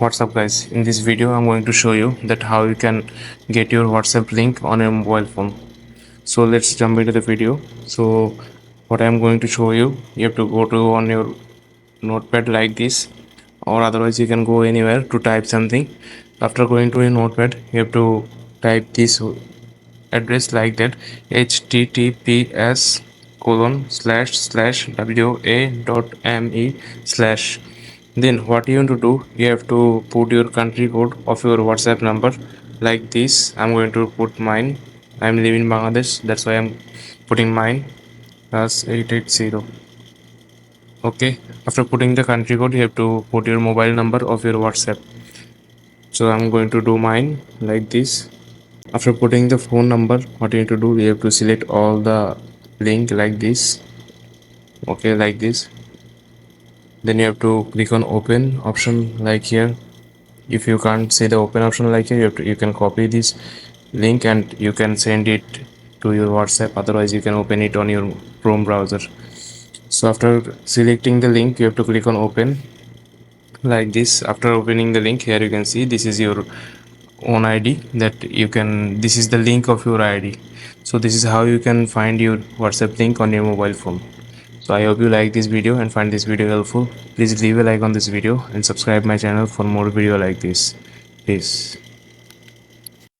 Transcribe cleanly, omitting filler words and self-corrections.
What's up guys, in this video I'm going to show you that how you can get your WhatsApp link on your mobile phone. So let's jump into the video. So what I'm going to show you, you have to go to on your notepad like this, or otherwise you can go anywhere to type something. After going to a notepad, you have to type this address like that: https://wa.me/. Then what you want to do, you have to put your country code of your WhatsApp number like this. I'm going to put mine. I'm living in Bangladesh, that's why I'm putting mine as 880. Okay, after putting the country code, you have to put your mobile number of your WhatsApp. So I'm going to do mine like this. After putting the phone number, what you need to do, you have to select all the link like this. Okay, like this. Then you have to click on open option like here. If you can't see the open option like here, you can copy this link and you can send it to your WhatsApp. Otherwise you can open it on your Chrome browser. So after selecting the link, you have to click on open like this. After opening the link, here you can see this is your own ID, that you can, this is the link of your ID. So this is how you can find your WhatsApp link on your mobile phone. So I hope you like this video and find this video helpful. Please leave a like on this video and subscribe my channel for more video like this. Peace.